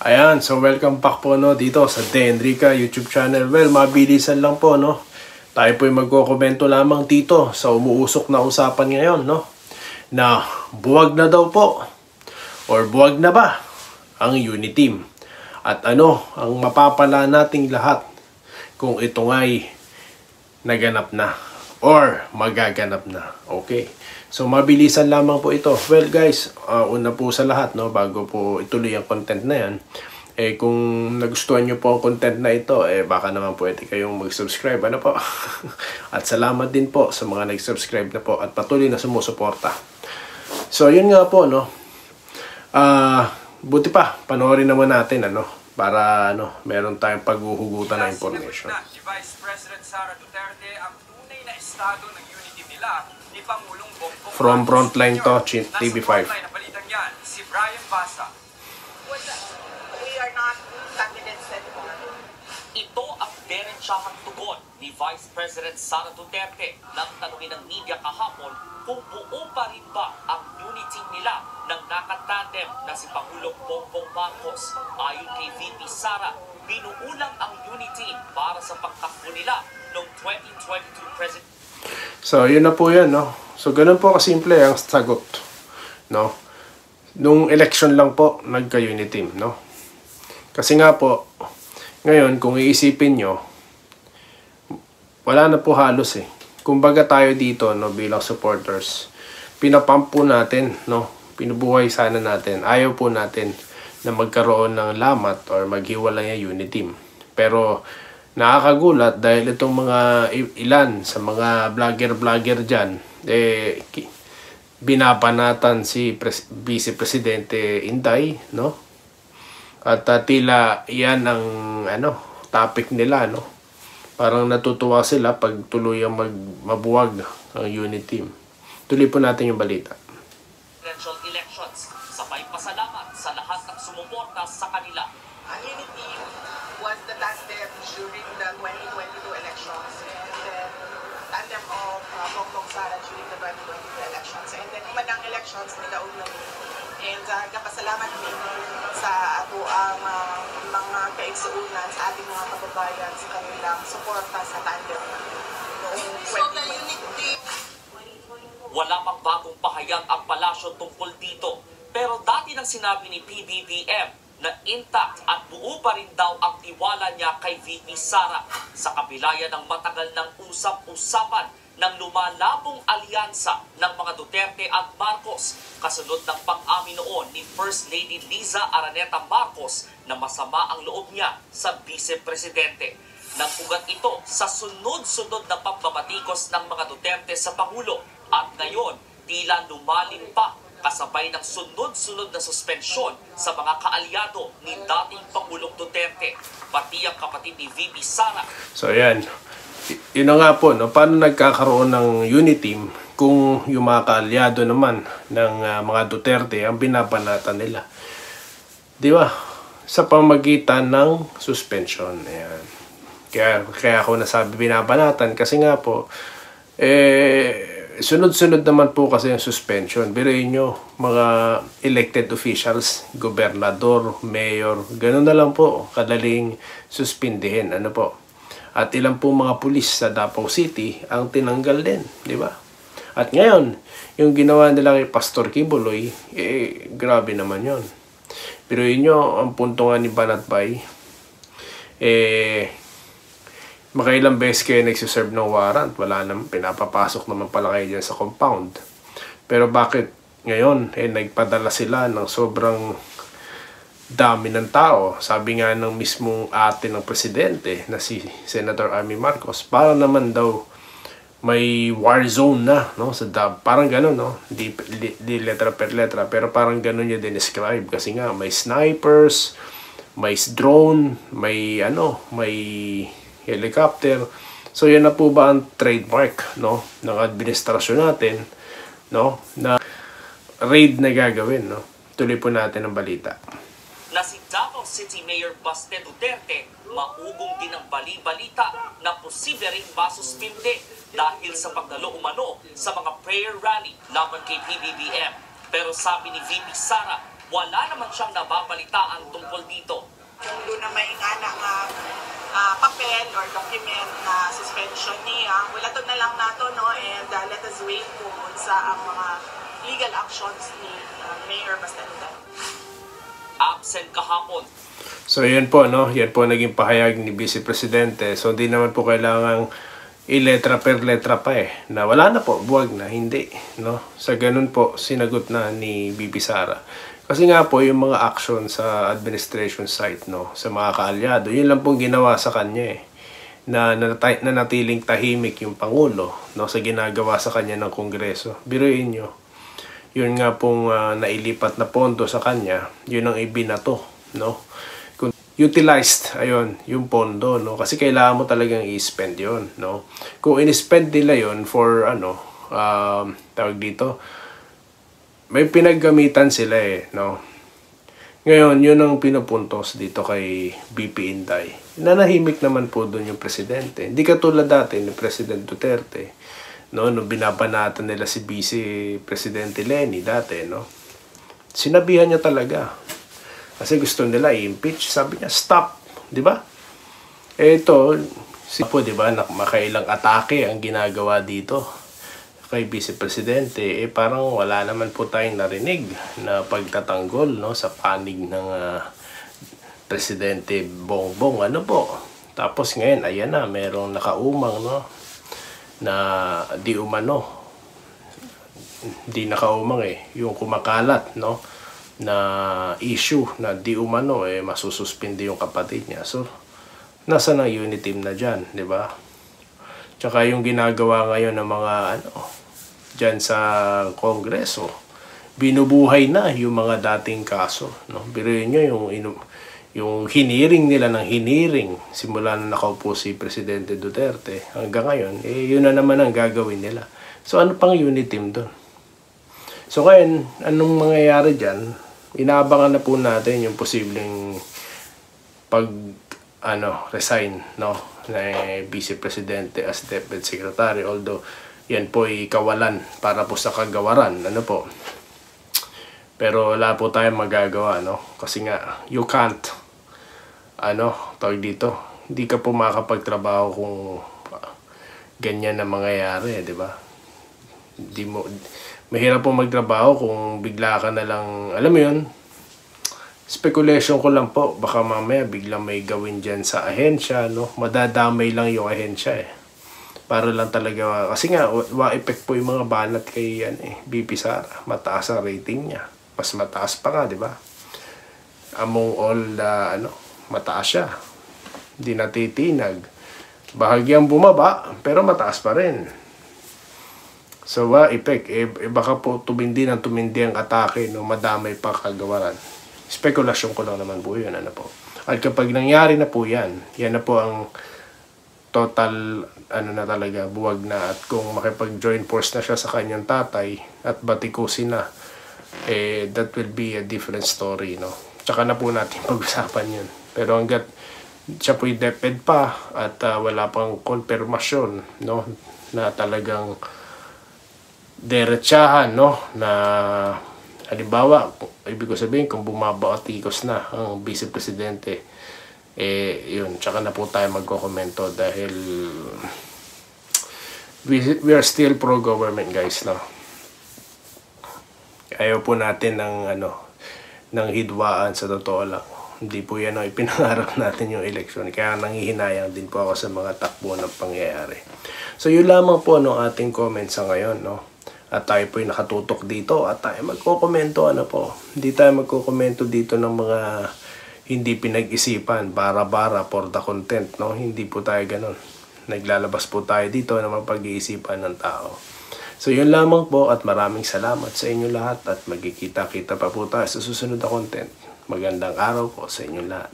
Ayan, so welcome back po dito sa Denrica YouTube channel. Well, mabilisan lang po Tayo po magkokomento lamang dito sa umuusok na usapan ngayon na buwag na daw po or buwag na ba ang Uniteam. At ang mapapala nating lahat kung ito ay naganap na or magaganap na. Okay. So mabilisan lamang po ito. Well guys, una po sa lahat bago po ituloy ang content na yan, kung nagustuhan nyo po ang content na ito, baka naman pwede kayong mag-subscribe po. At salamat din po sa mga nag-subscribe na po at patuloy na sumusuporta. So yun nga po buti pa panoorin naman natin para meron tayong paghuhugutan na information. Si Vice President Sara Duterte ang tunay na estado ng Uniteam nila ni Pangulong Bongbong From Frontline to TV5. Si Brian Basa. We are not candidates anymore. Ito ang diretsahang tugon ni Vice President Sara Duterte nang tanungin ng media kahapon kung buo pa rin ba ang unity nila ng nakatandem na si Pangulong Bongbong Marcos. Ayon kay VP Sara, binuulang ang unity para sa pagtakbo nila noong 2022 president. So, yun na po yan, So, ganun po kasimple ang sagot, Nung election lang po, nagka-Uniteam, Kasi nga po, ngayon, kung iisipin nyo, wala na po halos Kumbaga tayo dito, bilang supporters, pinapump po natin, Pinubuhay sana natin. Ayaw po natin na magkaroon ng lamat or maghiwalay ang Uniteam. Pero, nakakagulat dahil itong mga ilan sa mga vlogger dyan, binabanatan si Vice Presidente Inday, At tila yan ang topic nila, Parang natutuwa sila pag tuluyang mabuwag ang Uniteam. Tuloy po natin yung balita. Presidential elections, sabay pasalamat sa lahat ng sumuporta sa kanila. Ang Uniteam was the tandem during the 2022 elections and then tandem of Bongbong Sara during the 2022 elections and then imanang elections nila ulang. And kapasalamat din sa ato ang mga kaigsuunan sa ating mga kababayan sa kanilang suporta sa tandem noong 2022. Wala pang bagong pahayag ang palasyo tungkol dito. Pero dati nang sinabi ni PBBM na intact at buo pa rin daw ang tiwala niya kay VP Sara sa kabila ng matagal ng usap-usapan ng lumalabong alyansa ng mga Duterte at Marcos kasunod ng pang-amin noon ni First Lady Liza Araneta Marcos na masama ang loob niya sa Vice Presidente. Nagpugat ito sa sunod-sunod na pagbabatikos ng mga Duterte sa Pangulo at ngayon tila lumalim pa kasabay ng sunod-sunod na suspensyon sa mga kaalyado ni dating Pangulong Duterte, pati ang kapatid ni VP Sara. So yan, yun na nga po, paano nagkakaroon ng Uniteam kung yung mga kaalyado naman ng mga Duterte ang binabanatan nila? Di ba? Sa pamagitan ng suspension. Ayan. Kaya ako nasabi binabanatan kasi nga po, sunod-sunod naman po kasi yung suspension. Biruin nyo, mga elected officials, gobernador, mayor, ganun na lang po, kadaling suspindihin. At ilan po mga pulis sa Davao City ang tinanggal din, di ba? At ngayon, yung ginawa nila kay Pastor Kibuloy, grabe naman yon. Biruin nyo, ang punto nga ni Banatbay, makailang beses kayo nagsiserve ng warrant, wala naman, pinapapasok naman pala kayo dyan sa compound. Pero bakit ngayon, nagpadala sila ng sobrang dami ng tao? Sabi nga ng mismong ate ng presidente na si Senator Amy Marcos, para naman daw may war zone na, sa parang gano'n, di letra per letra, pero parang gano'n niya describe kasi nga may snipers, may drone, may may helicopter. So yan na po ba ang trademark ng administrasyon natin na raid na gagawin, Tuloy po natin ang balita. Na si Davao City Mayor Baste Duterte maugong din ang bali-balita na posible ring masuspinde dahil sa pagdalo umano sa mga prayer rally laban kay PBBM. Pero sabi ni VP Sara, wala naman siyang nababalitaan tungkol dito. suspend or document na suspension niya. Wala to na lang nato, no? And let us wait kung sa ang mga legal actions ni Mayor Bastaludan. Absent kahapon. So yan po, no? Yan po naging pahayag ni Vice Presidente. So hindi naman po kailangang iletra per letra pa na wala na po, buwag na, hindi, no? Sa ganun po sinagot na ni VP Sara. Kasi nga po yung mga action sa administration side, no, sa mga kaalyado, yun lang pong ginawa sa kanya na nanatiling tahimik yung Pangulo, no, sa ginagawa sa kanya ng Kongreso. Biruin nyo, yun nga pong nailipat na pondo sa kanya, yun ang ibinato, no? Utilized, ayun, yung pondo, no? Kasi kailangan mo talagang i-spend yun, no? Kung in-spend nila yun for, tawag dito, may pinaggamitan sila no? Ngayon, yun ang pinupuntos dito kay BP Inday. Nanahimik naman po doon yung presidente. Hindi katulad dati ni President Duterte, no? Nung binabanatan nila si Vice Presidente Leni dati, no? Sinabihan niya talaga. Kasi gusto nila i-impeach. Sabi niya, stop. Di ba? Ito, di ba, makailang atake ang ginagawa dito kay Vice Presidente. Parang wala naman po tayong narinig na pagtatanggol, no, sa panig ng Presidente Bongbong. Ano po? Tapos ngayon, ayan na, merong nakaumang, no, na di umano. Di nakaumang yung kumakalat, no, na issue na di umano masususpindi yung kapatid niya. So nasa ng unity team na dyan, di ba? Tsaka yung ginagawa ngayon ng mga dyan sa Kongreso, binubuhay na yung mga dating kaso, no? Biruin nyo yung hiniring nila ng hiniring simula na nakaupo si Presidente Duterte hanggang ngayon, yun na naman ang gagawin nila. So ano pang unity team doon? So ngayon, anong mangyayari dyan? Inaabangan na po natin yung posibleng resign, no, na Vice Presidente as Deputy Secretary. Although yan po ay kawalan para po sa kagawaran, ano po. Pero wala po tayong magagawa, no? Kasi nga, you can't, tawag dito, hindi ka po makakapagtrabaho kung ganyan na mangyayari, di ba? Mahirap po magtrabaho kung bigla ka na lang, alam mo yun, speculation ko lang po, baka mamaya biglang may gawin dyan sa ahensya, no? Madadamay lang yung ahensya para lang talaga, kasi nga, wa-effect po yung mga banat kay BP Sara. Mataas ang rating niya. Mas mataas pa nga, di ba? Among all the, mataas siya. Hindi natitinag. Bahagyang bumaba, pero mataas pa rin. So, effect, baka po tumindi ang atake, no, madamay pa kagawaran. Spekulasyon ko lang naman po yun, po. At kapag nangyari na po yan na po ang total, na talaga, buwag na. At kung makipag-join force na siya sa kanyang tatay at batikusin na, that will be a different story, no. Tsaka na po natin pag-usapan yun. Pero hanggat siya po'y DepEd pa at wala pang konfirmasyon, no, na talagang derechahan, no, na halimbawa, ibig ko sabihin kung bumabatikos na ang Vice Presidente, yun, tsaka na po tayo magkokomento dahil we are still pro-government, guys, no. Ayaw po natin ng hidwaan, sa totoo lang. Hindi po yan ang ipinangarap natin yung eleksyon. Kaya nanghihinayang din po ako sa mga takbo ng pangyayari. So yun lamang po ating comment sa ngayon, no. At tayo po'y nakatutok dito at tayo magkokomento, po. Hindi tayo magkokomento dito ng mga hindi pinag-isipan, bara-bara for the content, no. Hindi po tayo ganun. Naglalabas po tayo dito na mapag-iisipan ng tao. So yun lamang po at maraming salamat sa inyo lahat at magkikita-kita pa po tayo sa susunod na content. Magandang araw po sa inyo lahat.